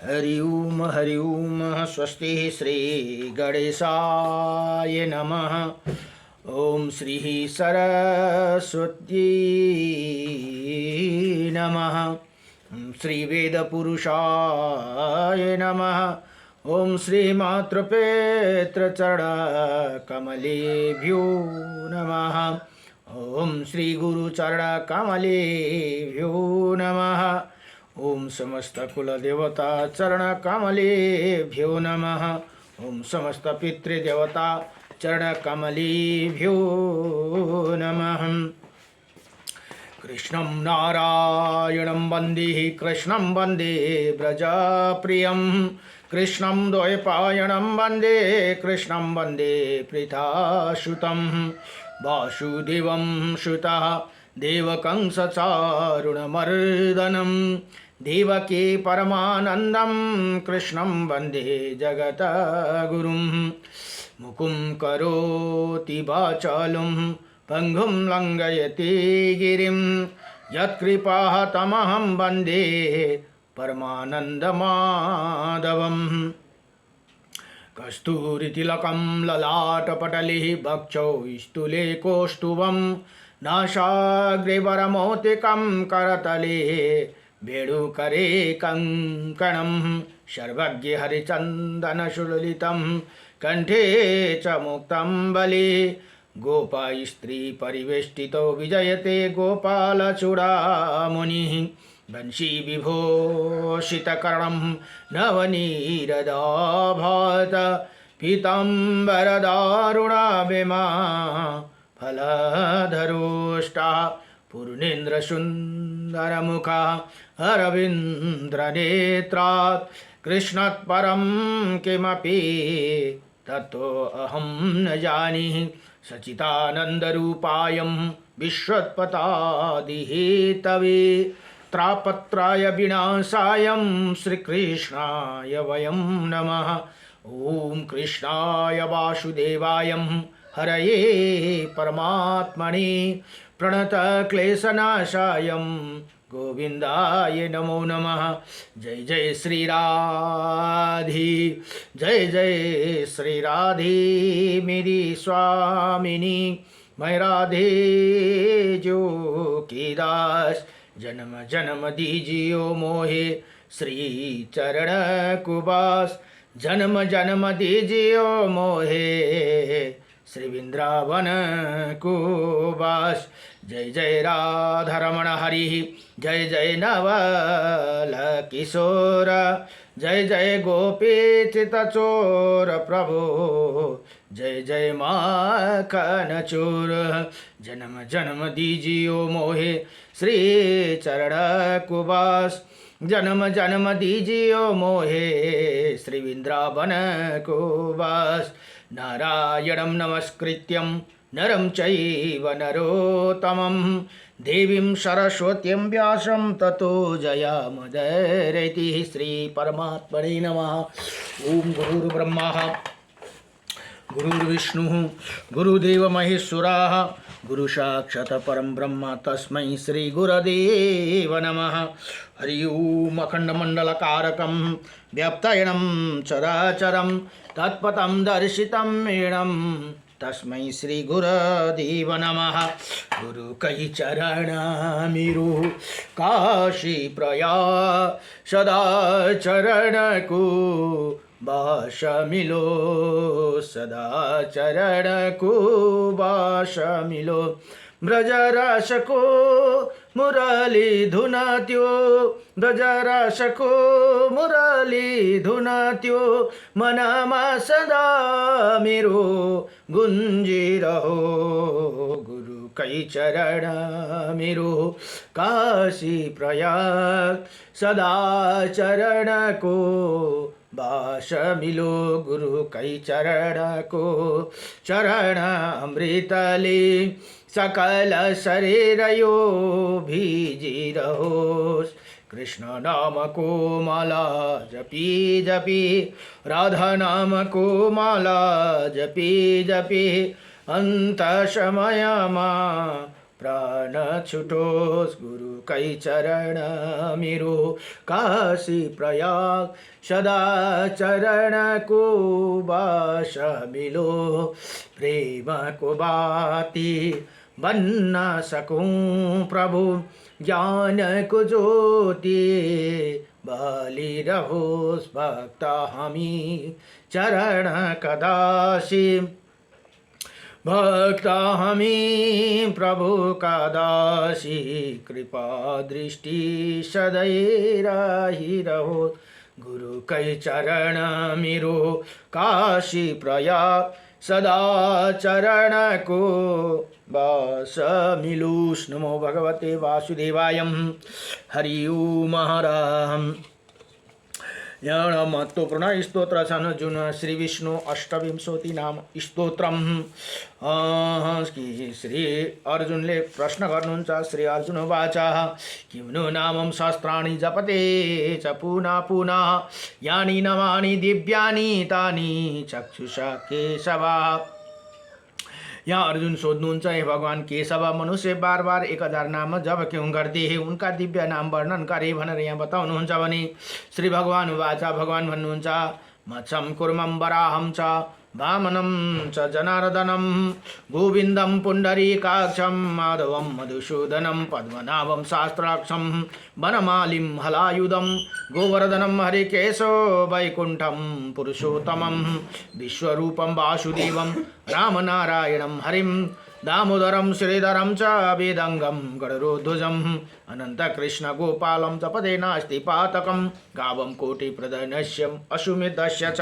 हरि ओम स्वस्ति श्री गणेशाय नमः। ओम श्री सरस्वती नमः। श्री वेद पुरुषाय नमः। ओम श्री मातृपेत्र कमलेभ्यो नमः। ओम श्री गुरुचरण कमलेभ्यो नमः। ओम समस्त कुल देवता चरण कमलेभ्यो नमः। ओम समस्त पितृदेवता चरण कमलेभ्यो नमः। कृष्णं नारायणं वन्दे कृष्णं वन्दे व्रजप्रियं कृष्णं द्वैपायनं वन्दे कृष्णं वन्दे पृथासुतं वासुदेवं सुतः देवकं सचारुणमर्दनं देवकी परमानन्दं कृष्णं वन्दे जगद्गुरुं मुकुं करोति वाचालं पंगुं लंघयति गिरिं यत्कृपाः तमहं वन्दे परमानन्दमाधवम्। कस्तूरितिलकं ललाटपटले वक्षौ स्तूले कौस्तुभं नासाग्रे वरमौक्तिकं करतले वेणुकरे कङ्कणं सर्वज्ञ हरिचन्दनसुललितं कंठे च मुक्तं बले गोपा स्त्री परिवेष्टितो विजयते गोपालचूडामुनिः वंशी विभूषितकर्णं नवनीरदाभात पीताम्बरदारुणाभिमा फलधरोष्टा पूर्णेन्द्रसुन्दरमुखा अरविन्द्रनेत्रात् कृष्णात् परं किमपि ततो अहं न जानीहि सच्चिदानन्दरूपायं विश्वोत्पत्यादिहेतवे त्रापत्राय विनाशायं श्रीकृष्णाय वयं नमः। ॐ कृष्णाय वासुदेवाय हरये परमात्मने प्रणतक्लेशनाशाय गोविंदाय नमो नमः। जय जय श्री राधे, जय जय श्री राधे मेरी स्वामिनी, मैं राधे जो की दास। जन्म जन्म दीजियो मोहे श्री चरण कुबास, जन्म जन्म दीजियो मोहे श्री वृंदावन को वास। जय जय राधारमण हरि, जय जय नवल किशोर, जय जय गोपी चितचोर प्रभु, जय जय माखन चोर। जन्म जन्म दीजियो मोहे श्री चरण कुबास, जन्म जन्म दीजियो मोहे श्री वृंदावन को वास। नारायणं नमस्कृत्यं नरं चैव नरोत्तमं देवीं सरस्वतीं व्यासं ततो जयामुदीरयति। श्री परमात्मने नमः। ओम गुरुर्ब्रह्मा गुरुर्विष्णुः गुरुदेव महेश्वरः गुरु साक्षात् परं ब्रह्म तस्मै श्री गुरुदेव नमः। हरि ओम अखंडमंडलकारकं व्याप्तयनं चराचरं तत्पदं दर्शितं येनं तस्मै श्री गुरुदेव नमः। गुरु कई चरण मेरो काशी प्रयाग सदा चरण को बाश मिलो, सदा चरण को बाश मिलो। ब्रज रस को मुरली धुनात्यो, ब्रज रस को मुरली धुनात्यो, मनमा सदा मेरो गुंजिरहो। गुरु कई चरण मेरो काशी प्रयाग सदा चरण को बाश मिलो। गुरु कई चरण को चरण अमृतले सकल शरीर यो भीजी रहो। कृष्ण नाम को माला जपी जपी, राधा नाम को माला जपी जपी, अंत समय प्राण छुटोस् गुरु कै चरण मेरो काशी प्रयाग सदा चरण को बास मिलो प्रेम को बाती बन्न सकूं प्रभु ज्ञान को ज्योति बलि रहोस् भक्त हामी चरण कदासी भक्त हामी प्रभु का दासी कृपा दृष्टि सदै रहो गुरु कै चरण मेरो काशी प्रयाग सदा चरण को बास मिलूस्। नमो भगवते वासुदेवाय। हरि ओम। हर महत्वपूर्ण स्तोत्र छन् जुन श्री विष्णु अष्टविंशति नाम स्तोत्रम। श्री अर्जुनले प्रश्न गर्नुहुन्छ। श्री अर्जुन वाच किम्नु नामं सहस्राणि जपते च पुनः पुनः यानि नवानि दिव्यानि तानि चक्षुषा केशव। यहाँ अर्जुन सोध्नुहुन्छ, हे भगवान केशव, मनुष्य बार बार 1000 नाम जप क्यों करते हैं, उनका दिव्य नाम वर्णन करे भनेर यहाँ बताउनुहुन्छ भने श्री भगवान वाचा भगवान भन्नुहुन्छ, मत्सम कुर्मं वराहं च वामनं च जनार्दनं गोविन्दं पुण्डरीकाक्षं माधवं मधुसूदनं पद्मनाभं शास्त्राक्षं वनमालिं हलायुधं गोवर्धनं हरिकेशो वैकुण्ठं पुरुषोत्तमं विश्वरूपं वासुदेवं रामनारायणं हरिं दामोदरं श्रीधरं च वेदंगं गरुड़ध्वजं अनन्तकृष्ण गोपालं जपते नास्ति पातकं गावं कोटिप्रदनश्यम् अश्वमेधस्य च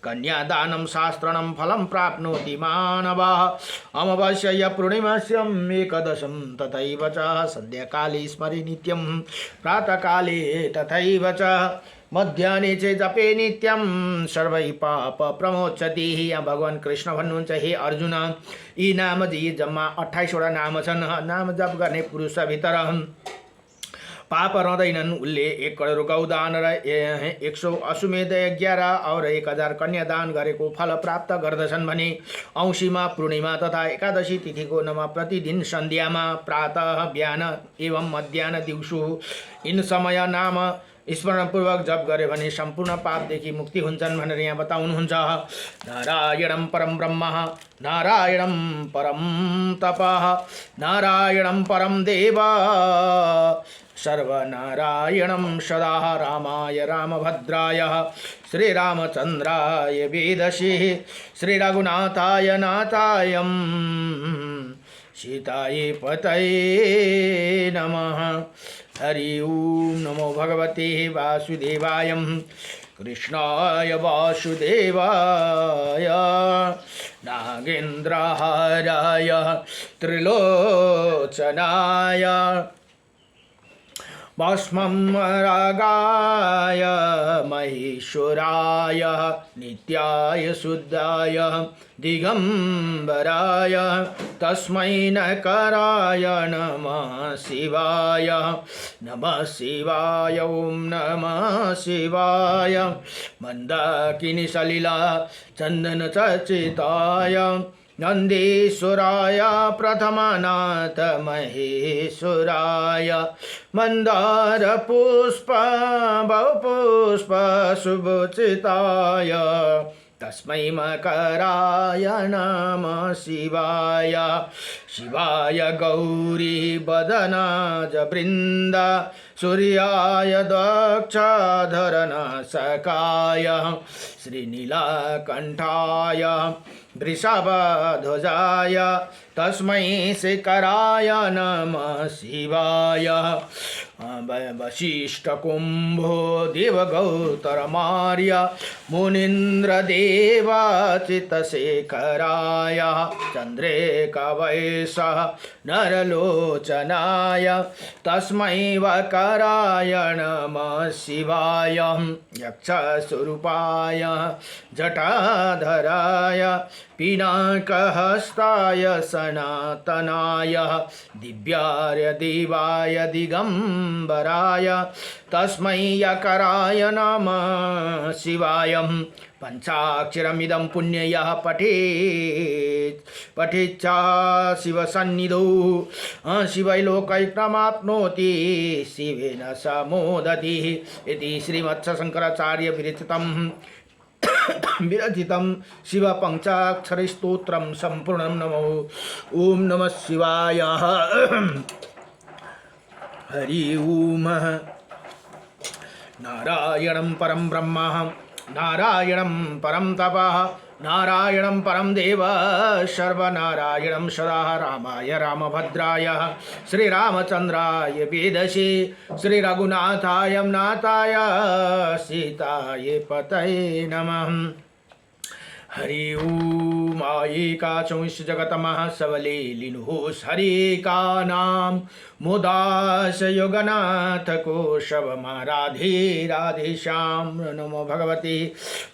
कन्यादानं शास्त्रणं फलं प्राप्नोति मानवः अमावास्या पूर्णिमास्यम् एकदशं तथैव च सन्ध्याकाले स्मरे नित्यं प्रातःकाले तथैव च मध्याह्ने च जपे नित्यं सर्वै पाप प्रमोचति। यहाँ भगवान कृष्ण भन्नुहुन्छ, हे अर्जुन, यी नाम यी जम्मा 28 वटा नाम छन्। नाम जप गर्ने पुरुषभित्र पाप रहँदैनन्। उसले 1 करोड गौदान र 100 अश्वमेध यज्ञ और 1000 कन्यादान गरेको फल प्राप्त गर्दछन् भने औँसीमा पूर्णिमा तथा एकादशी तिथिको नमा प्रतिदिन सन्ध्यामा प्रातः बिहान एवं मध्याह्न दिउँसो इन समय नाम स्मरणपूर्वक जप गरे भने सम्पूर्ण पापदेखि मुक्ति हुन्छन् भनेर यहाँ बताउनुहुन्छ। नारायणं परम ब्रह्म नारायणं परम तपः नारायणं परम देव सर्वनारायणं सदा रामाय रामभद्राय श्रीरामचन्द्राय वेदसे श्रीरघुनाथाय नाथाय सीताये पतये नमः। हरि ओम। नमो भगवते वासुदेवाय कृष्णाय वासुदेवाय नागेन्द्रहाराय त्रिलोचनाय भस्मरागाय महेश्वराय नित्याय शुद्धाय दिगंबराय तस्मै नकाराय नमः शिवाय ओम नमः शिवाय मंदाकिनी सलिला चंदन चर्चिताय नंदीश्वराय प्रथमनाथ महेश्वराय मंदार पुष्प बहुपुष्प शुभचिताय तस्मै मकराय नमः शिवाय गौरी बदनाज वृंद सूर्याय दक्षाधरन सकाय श्रीनीलकंठाय वृषभध्वजाय तस्मै शिखराय नमः शिवाय वशिष्ठकुम्भो देवगौतरमार्य मुनीन्द्रदेवाचितशेखराय चन्द्रेकवैशः नरलोचनाय तस्मै वकराय नमः शिवाय यक्षस्वरूपाय जटाधराय पिनाकहस्ताय सनातनाय दिव्यार्य देवाय दिगंबराय तस्मै यकराय नमः शिवाय पञ्चाक्षरमिदं पुण्य यः पठेच्च शिवसन्निधौ शिवैलोकैकमाप्नोति शिवेन स मोदति इति श्रीमत्शङ्कराचार्य विरचितं शिवपञ्चाक्षरस्तोत्रं सम्पूर्णं नमो ॐ नमः शिवाय। हरि ओम। नारायणं परं ब्रह्म नारायणं परं तपः नारायणं परं देव सर्वनारायणं सदा रामाय रामभद्राय श्रीरामचन्द्राय वेदसे श्रीरघुनाथाय नाथाय सीताय पतये नमः। हरि ओम। एकाचौंश जगतमः सबले लिनुहोस हरि का नाम मोदास योगनाथ को शबम राधे राधे श्याम नमो भगवते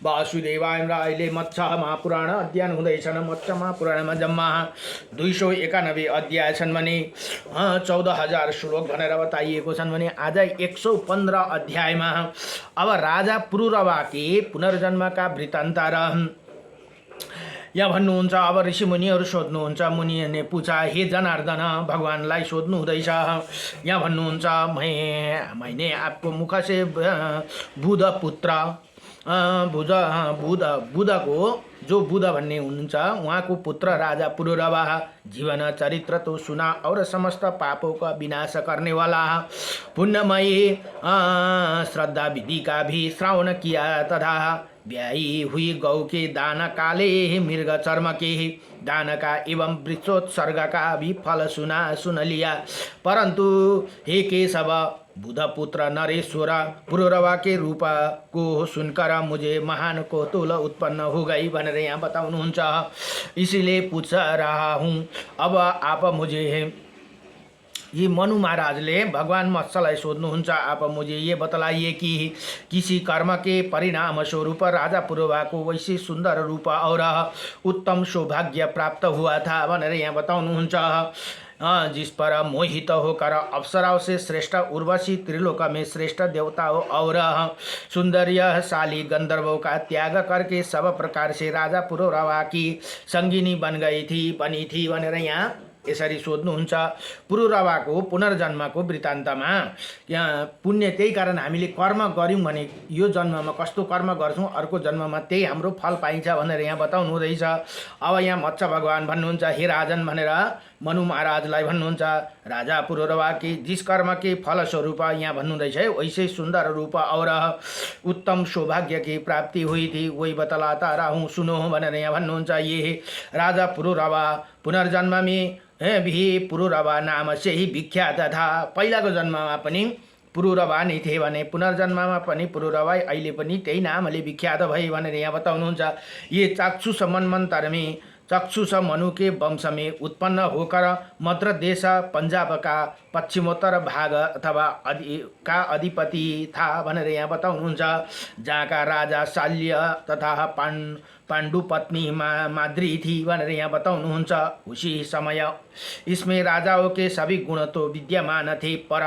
वासुदेवाय रायले मत्स्य महापुराण अध्ययन हुँदैछन्। मत्स्य महापुराणमा जम्मा 291 अध्याय छन् भने 14,000 श्लोक भनेर बताइएको छन् भने आज 115 अध्यायमा अब राजा पुरुरवाकी पुनर्जन्मका वृत्तान्त र यहाँ भन्नुहुन्छ। अब ऋषि मुनिहरू सोध्नुहुन्छ। मुनिहरूले पूछा हे जनार्दन भगवानलाई सोध्नु हुँदैछ। यहाँ भन्नुहुन्छ मैंने आपको मुख से बुध पुत्र बुधको जो बुध भन्ने हुनुहुन्छ उहाँको पुत्र राजा पुरुरवा जीवन चरित्र तो सुना और समस्त पापों का विनाश करने वाला पुण्यमयी श्रद्धा विधि का भी श्रवण किया तथा ब्याई हुई गौ के दान काले मृग चर्म के दान का एवं वृक्षोत्सर्ग का भी फल सुन लिया। परंतु हे केशव बुधपुत्र नरेश्वर पुरुरवा के रूप को सुनकर मुझे महान कौतूहल उत्पन्न हो गई भनेर यहाँ बताउनुहुन्छ। इसीलिए पूछ रहा हूँ। अब आप मुझे ये मनु महाराजले भगवान मत्स्यलाई सोध्नुहुन्छ। आप मुझे ये बतलाइए कि किसी कर्म के परिणाम स्वरूप राजा पुरुरवा को वैसे सुंदर रूप और उत्तम सौभाग्य प्राप्त हुआ था भनेर यहाँ बताउनुहुन्छ। जिस पर मोहित होकर अप्सराओं से श्रेष्ठ उर्वशी त्रिलोक में श्रेष्ठ देवताओं और सुंदर्यशाली गंधर्वों का त्याग करके सब प्रकार से राजा पुरुरवा की संगिनी बनी थी भनेर यहाँ यसरी सोध्नुहुन्छ। पुरुरवाको पुनर्जन्मको वृत्तान्तमा यहाँ पुण्य त्यही कारण हामीले कर्म गर्यौं भने यो जन्ममा कस्तो कर्म गर्छौं अर्को जन्ममा त्यही हाम्रो फल पाइन्छ भनेर यहाँ बताउनु हुँदैछ। अब यहाँ मत्स्य भगवान भन्नुहुन्छ हे राजन भनेर मनु महाराजलाई भन्नुहुन्छ। राजा पुरुरवा की जिस कर्म के फल स्वरूप यहाँ भन्नुहुँदैछ है वैसे सुंदर रूप और उत्तम सौभाग्य की प्राप्ति हुई थी वही बतलाता रहूं सुनो भनेर यहाँ भन्नुहुन्छ। ये राजा पुरुरवा पुनर्जन्म में भी पुरुरवा नाम से ही विख्यात था। पहिलाको जन्ममा पनि पुरुरवा नै थिए भने पुनर्जन्ममा पनि पुरुरवा अहिले पनि त्यही नामले विख्यात भए भनेर यहाँ बताउनुहुन्छ। ये चाक्षुष मनमन्तर में चक्षुष मनु के वंश में उत्पन्न होकर मद्र देश पंजाब का पश्चिमोत्तर भाग अथवा का अधिपति था भनेर यहाँ बताउनुहुन्छ। जहाँ का राजा शाल्य तथा पांडु पत्नी माद्री थी भनेर यहाँ बताउनुहुन्छ। उसी समय इसमें राजाओं के सभी गुण तो विद्यमान थे पर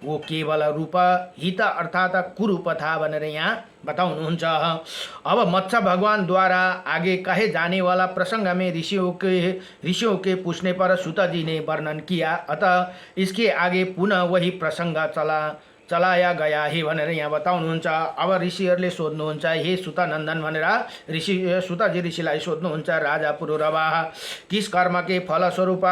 वो केवल रूप हित अर्थात कुरूप था भनेर यहाँ बताउनुहुन्छ। अब मत्स्य भगवान द्वारा आगे कहे जाने वाला प्रसंग में ऋषियों के पूछने पर सूत जी ने वर्णन किया। अतः इसके आगे पुनः वही प्रसंग चलाया गया है भनेर यहाँ बताउनुहुन्छ। अब ऋषिहरूले सोध्नुहुन्छ हे सुतनन्दन भनेर सुतजी ऋषिलाई सोध्नुहुन्छ। राजा पुरुरवा किस कर्म के फलस्वरूप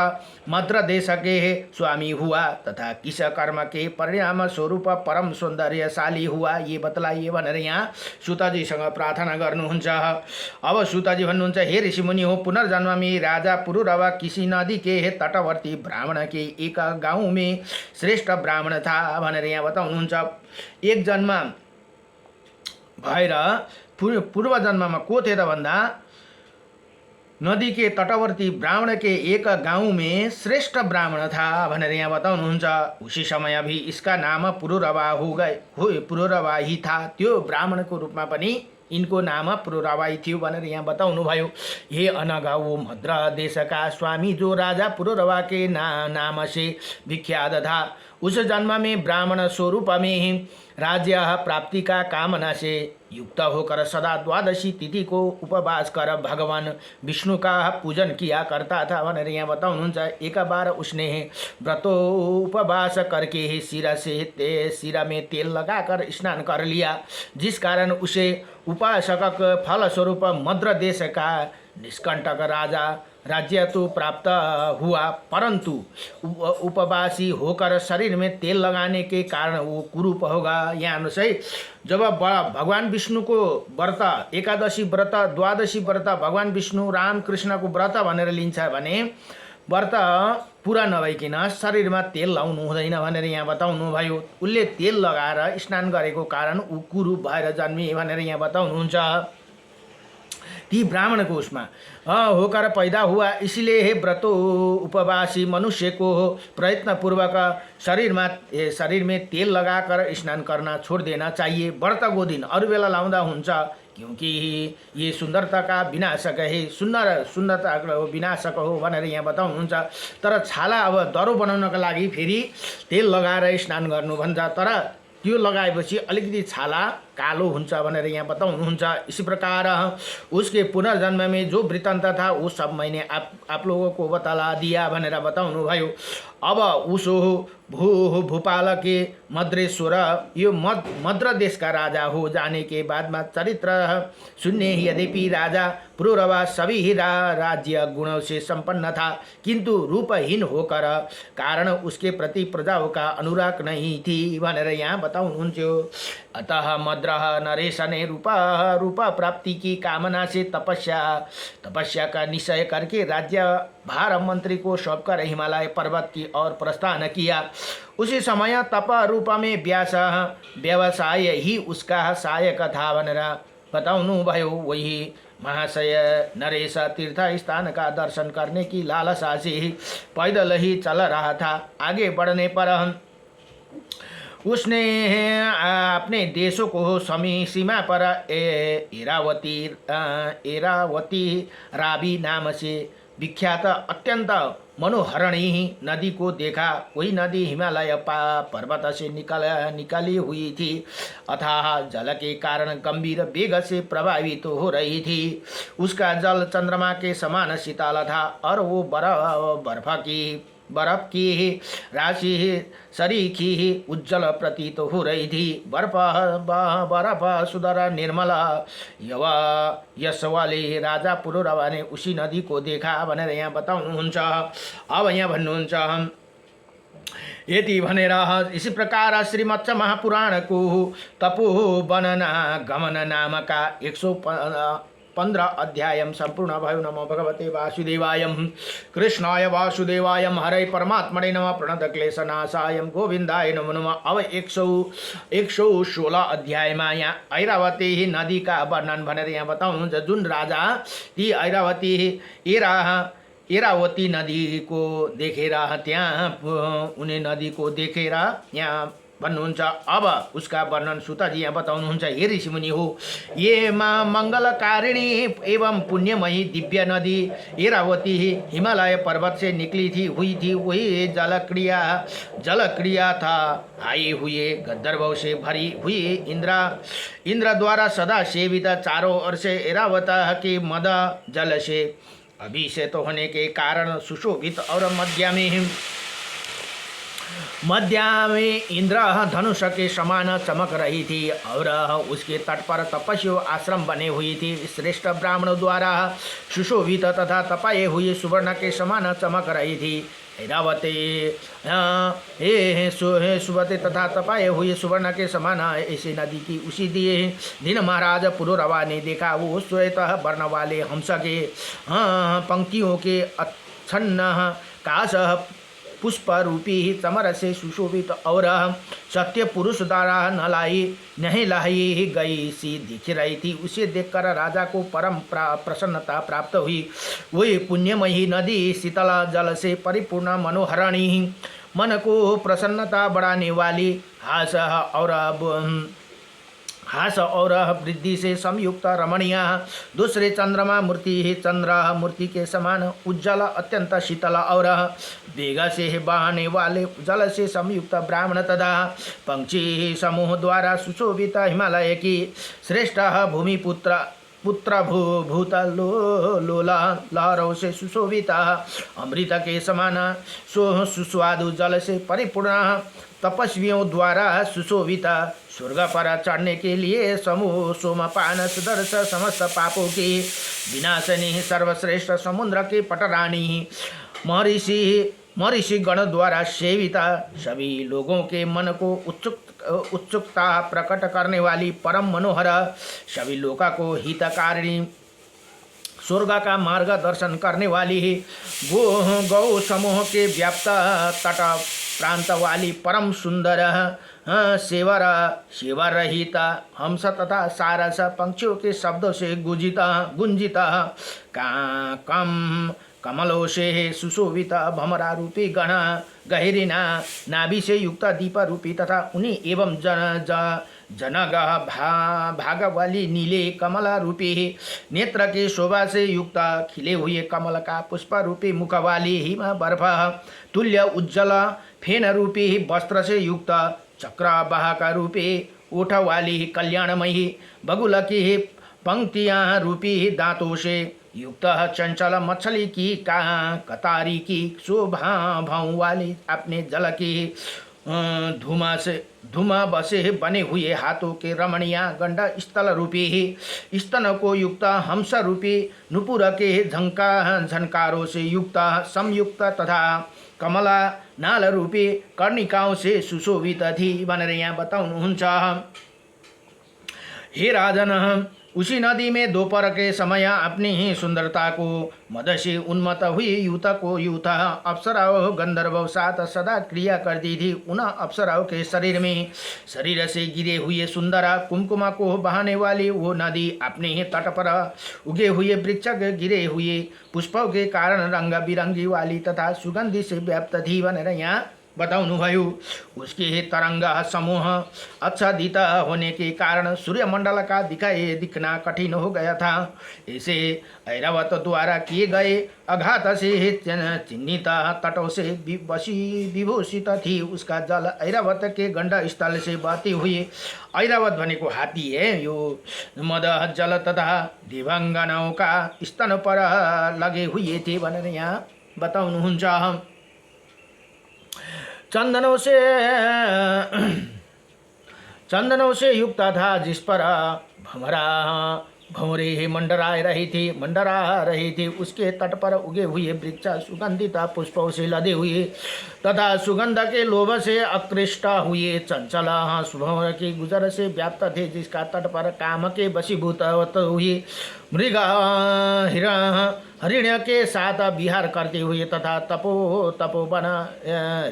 मद्र देश के स्वामी हुआ तथा किस कर्म के परिणाम स्वरूप परम सौंदर्यशाली हुआ ये बतलाइए भनेर यहाँ सुतजीसँग प्रार्थना गर्नुहुन्छ। अब सुतजी भन्नुहुन्छ हे ऋषिमुनि हो पुनर्जन्म में राजा पुरुरवा किसी नदी के तटवर्ती ब्राह्मण के एक गाउँ में श्रेष्ठ ब्राह्मण था भनेर यहाँ बताउनुहुन्छ। एक जन्म भएर पूर्व जन्ममा को थिए त भन्दा नदी के तटवर्ती ब्राह्मण के एक गांव में श्रेष्ठ ब्राह्मण था भनेर यहाँ बताउनुहुन्छ। उसी समय भी इसका नाम पुरुरवा पुरुरवा ही था। त्यो ब्राह्मण को रूपमा पनि यिनको नाम पुरुरवाई थियो भनेर यहाँ बताउनुभयो। हे अनघा वो मद्र देशका स्वामी जो राजा पुरुरवा के नाम से विख्यात था। उस जन्म में ब्राह्मण स्वरूप में राज्य प्राप्ति का कामना से युक्त होकर सदा द्वादशी तिथि को उपवास कर भगवान विष्णु का पूजन किया करता था भनेर यहाँ बताउनुहुन्छ। एक बार उसने व्रतो उपवास करके सिर में तेल लगाकर स्नान कर लिया, जिस कारण उसे उपासक फलस्वरूप मद्र देश का निष्कंटक राज्य तो प्राप्त हुआ, परंतु उपवासी होकर शरीर में तेल लगाने के कारण वो कुरूप होगा। यहाँ सही जब भगवान विष्णु को व्रत एकादशी व्रत द्वादशी व्रत भगवान विष्णु राम कृष्ण को व्रत भनेर लिन्छ भने व्रत पुरा नभइकन शरीरमा तेल लाउनु हुँदैन भनेर यहाँ बताउनु भयो। उसले तेल लगाएर स्नान गरेको कारण ऊ कुरूप भएर जन्मिए भनेर यहाँ बताउनुहुन्छ। ती ब्राह्मण को उसमें होकर पैदा हुआ, इसलिए हे व्रतो उपवासी मनुष्य को प्रयत्न पूर्वक शरीर में तेल लगाकर स्नान करना छोड़ देना चाहिए। व्रत को दिन अरू बेला लाउँदा हुन्छ, क्योंकि ये सुंदरता का विनाशक है, सुन्दरता विनाशक हो भनेर यहाँ बताउनुहुन्छ। तर छाला अब दरो बनाउनका लागि फेरि तेल लगाएर स्नान गर्नु भन्छ, तर त्यो लगाएपछि अलिकति छाला कालो हुन्छ भनेर यहाँ बताउनुहुन्छ। इसी प्रकार उसके पुनर्जन्म में जो वृत्तांत था वो सब मैंने आप लोगों को बतला दिया भनेर बताउनु भयो। अब उसो भूपाल के मद्रेश्वर यो मद्र देश का राजा हो जाने के बाद में चरित्र शून्य यद्यपि राजा पुरुरवा सभी ही राज्य गुणों से संपन्न था, किंतु रूपहीन होकर कारण उसके प्रति प्रजाओं का अनुराग नहीं थी भनेर यहाँ बताउनुहुन्थ्यो। अतः मद्र नरेश ने रूपा प्राप्ति की कामना से तपस्या का निश्चय करके राज्य भार मंत्री को सौंप कर हिमालय पर्वत की ओर प्रस्थान किया। उसी समय तप रूप में व्यवसाय ही उसका सहायक था भनेर बताउनु भयो। वही महाशय नरेश तीर्थ स्थान का दर्शन करने की लालसा से पैदल ही चल रहा था। आगे बढ़ने पर उसने अपने देशों को सीमा पर एरावती रावी नाम से विख्यात अत्यंत मनोहरणी नदी को देखा। वही नदी हिमालय पर्वत से निकली हुई थी, अथाह जल के कारण गंभीर वेग से प्रभावित हो रही थी। उसका जल चंद्रमा के समान शीतल था और वो बर्फ की राशि सरीखी उज्जवल प्रतीत हो रही थी। बर्फ सुंदर निर्मल यश वाले राजा पुरुरवा ने उसी नदी को देखा भनेर यहाँ बताउनुहुन्छ। अब यहाँ भन्नुहुन्छ यति भनेर इसी प्रकार श्रीमत्स्य महापुराण को तपोवन गमन नाम का 115 अध्याय संपूर्ण भयो। नमो भगवते वासुदेवाय कृष्णाय वासुदेवाय हरे परमात्मने नमः प्रणतक्लेशनाशाय गोविंदाय नमो नमः। अब 116 अध्याय में यहाँ ऐरावती नदी का वर्णन भनेर यहाँ बताउनुहुन्छ। जुन राजा ती ऐरावती नदी को देखेर त्यहाँ उनी नदी को देखेर यहाँ भन्नुहुन्छ। अब उसका वर्णन सुताजी यहाँ बताउनुहुन्छ। हे ऋषिमुनि हो, ये मंगलकारिणी एवं पुण्यमयी दिव्य नदी ऐरावती हिमालय पर्वत से निकली हुई थी। वही जल क्रिया था आई हुए गंधर्वों से भरी हुई इंद्र द्वारा सदा सेवित चारों ओर से ऐरावत के मद जल से अभिषेक होने के कारण सुशोभित और मध्य में इंद्र धनुष के समान चमक रही थी और उसके तट पर तपस्वी आश्रम बने हुई थी। श्रेष्ठ ब्राह्मणों द्वारा सुशोभित तथा तपाए हुए सुवर्ण के समान चमक रही थी। ऐरावती सुवते तथा तपाए हुए सुवर्ण के समान ऐसे नदी की उसी दिन महाराज पुरुरवा ने देखा। वो श्वेत वर्ण वाले हंस के पंक्तियों के अच्छन्न काश पुष्प रूपी चमर से सुशोभित और सत्य पुरुष द्वारा नहीं लाई गई सी दिख रही थी। उसे देखकर राजा को परम प्रसन्नता प्राप्त हुई। वही पुण्यमयी नदी शीतल जल से परिपूर्ण मनोहरणी मन को प्रसन्नता बढ़ाने वाली हास और हास और वृद्धि से संयुक्त रमणीय। दूसरे चंद्रमा मूर्ति ही चंद्र मूर्ति के समान उज्जवल अत्यंत शीतल और वेग से बहने वाले जल से संयुक्त ब्राह्मण तथा पंक्षी समूह द्वारा सुशोभित हिमालय की श्रेष्ठ भूमिपुत्र पुत्र भूत लोला लहरों से सुशोभित अमृत के समान सुस्वादु जल से परिपूर्ण तपस्वियों द्वारा सुशोभित स्वर्ग पर चढ़ने के लिए समूह सोमपान सुदर्श समस्त पापों की विनाशनी सर्वश्रेष्ठ समुद्र के पटरानी महर्षि गण द्वारा सेविता सभी लोगों के मन को उत्सुकता प्रकट करने वाली परम मनोहर सभी लोका को हितकारिणी स्वर्ग का मार्ग दर्शन करने वाली गौ समूह के व्याप्त तट प्रांत वाली परम सुंदर सेवा रहित हंस तथा सारस पंक्षियों के शब्दों से गुंजित कमलों से सुशोभित भमरा रूपी गण गहरीना नाभि से युक्त दीप रूपी तथा उन्हीं एवं जनग भाग वाली नीले कमला रूपी नेत्र के शोभा से युक्त खिले हुए कमल का पुष्प रूपी मुख वाली हिम बर्फ तुल्य उज्जवल फेन रूपी वस्त्र से युक्त चक्रवाहक रूपी ओठ वाली कल्याणमयी बगुल की पंक्तियां रूपी दांतों से युक्त चंचल मछली की कतारी की शोभा भाव वाली अपने जल की धुमा बसे बने हुए हाथों के रमणीया गंड स्थल रूपी स्तन को युक्त हंस रूपी नुपुर के झंकारों से युक्त संयुक्त तथा कमला नाल रूपी कर्णिकाओं से सुशोभित थी भनेर यहाँ बताउनुहुन्छ। हे राजन, उसी नदी में दोपहर के समय अपनी ही सुंदरता को मद से उन्मत्त हुई युवता को युवता अप्सराओं गंधर्व साथ सदा क्रिया करती थी। उन अप्सराओं के शरीर से गिरे हुए सुंदर कुमकुमा को बहाने वाली वो नदी अपने ही तट पर उगे हुए वृक्ष गिरे हुए पुष्पों के कारण रंग बिरंगी वाली तथा सुगंधि से व्याप्त थी भनेर यहाँ बताउनुभयो। उसके तरंग समूह आच्छादित होने के कारण सूर्यमंडल का दिखना कठिन हो गया था। इसे ऐरावत द्वारा किए गए अघात से चिन्हित तटों से विभूषित थी। उसका जल ऐरावत के गंड स्थल से बहती हुई, ऐरावत भनेको हाथी है, यो मद जल तथा दिव्यांगनाओं का स्तन पर लगे हुए थे भनेर यहाँ बताउनुहुन्छ। चंदनों से युक्त था जिस पर भंवरे मंडरा रही थी। उसके तट पर उगे हुए वृक्ष सुगंधित पुष्पों से लदे हुए तथा सुगंध के लोभ से आकृष्ट हुए चंचल भंवर के गुजर से व्याप्त थे। जिसका तट पर काम के वशीभूत हुए मृग हरिण्य के साथ विहार करते हुए तथा तपोवन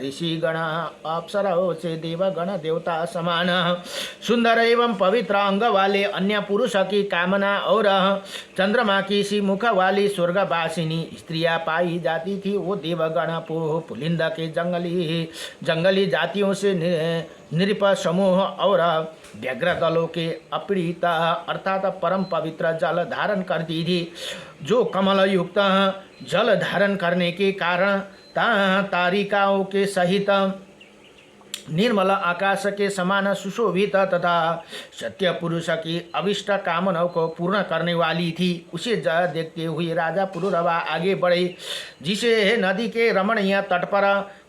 ऋषिगण अप्सराओं से देवगण देवता समान सुंदर एवं पवित्र अंग वाले अन्य पुरुष की कामना और चंद्रमा की सी मुख वाली स्वर्गवासिनी स्त्रियां पाई जाती थी। वो देवगण पुलिंद के जंगली जातियों से नृप समूह और व्यग्र दलों के अपीड़ित अर्थात परम पवित्र जल धारण करती थी। जो कमल युक्त जल धारण करने के कारण तारिकाओं के सहित निर्मल आकाश के समान सुशोभित तथा सत्य पुरुष की अभिष्ट कामनाओं को पूर्ण करने वाली थी। उसे देखते हुए राजा पुरुरवा आगे बढ़े, जिसे नदी के रमणीय तट पर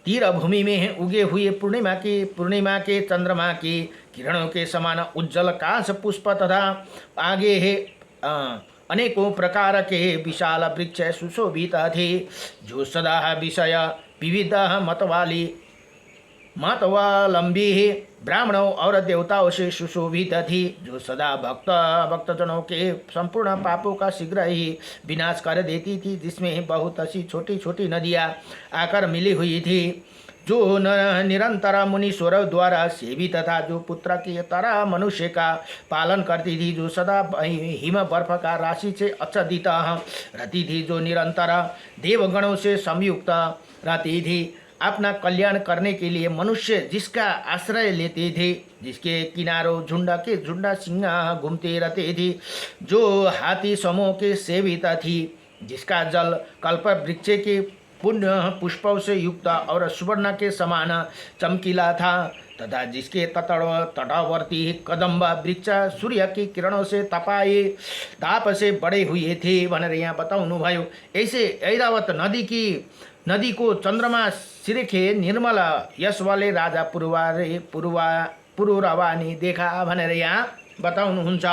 तीर भूमि में उगे हुए पूर्णिमा के चंद्रमा की किरणों के समान उज्जवल कांस पुष्प तथा आगे है अनेकों प्रकार के विशाल वृक्ष सुशोभित थे। जो सदा विषय विविध मतवालंबी ब्राह्मणों और देवताओं से सुशोभित थी। जो सदा भक्तजनों के संपूर्ण पापों का शीघ्र ही विनाश कर देती थी। जिसमें बहुत सी छोटी छोटी नदियाँ आकर मिली हुई थी। जो निरंतर मुनीश्वर द्वारा सेवित तथा जो पुत्र की तरह मनुष्य का पालन करती थी। जो सदा हिम बर्फ का राशि से आच्छादित रहती थी। जो निरंतर देवगणों से संयुक्त रहती थी। अपना कल्याण करने के लिए मनुष्य जिसका आश्रय लेते थे, जिसके किनारों झुंडा के झुंडा सिंह घूमते रहते थे, जो हाथी समूह के सेविता थी, जिसका जल कल्प वृक्ष के पुण्य पुष्पों से युक्त और सुवर्ण के समान चमकीला था, तथा जिसके तटवर्ती कदम्ब वृक्ष सूर्य की किरणों से ताप से बड़े हुए थे भनेर यहाँ बताउनु भयो। ऐसे ऐरावत नदी को चन्द्रमा सिरेखे निर्मल यशवाले राजा पुरुरवानी देखा भनेर यहाँ बताउनुहुन्छ।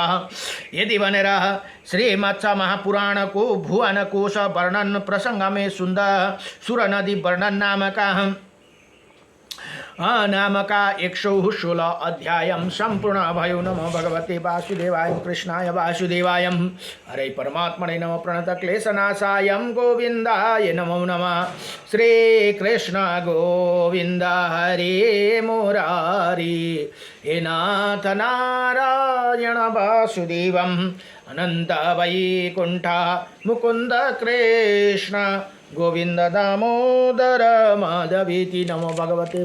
यदि भनेर श्री मत्स्य महापुराणको भुवन कोश वर्णन प्रसंग में सुर नदी वर्णन नामका 116 अध्याय संपूर्ण भयो। नमो भगवते वासुदेवाय कृष्णाय वासुदेवाय हरे परमात्मने नमः प्रणत क्लेशनाशाय गोविंदाय नमो नमः। श्री कृष्ण गोविंद हरे मुरारी हे नाथ नारायण वासुदेवम् अनंत वैकुंठ मुकुंद कृष्ण गोविंद दामोदर माधवेति। नमो भगवते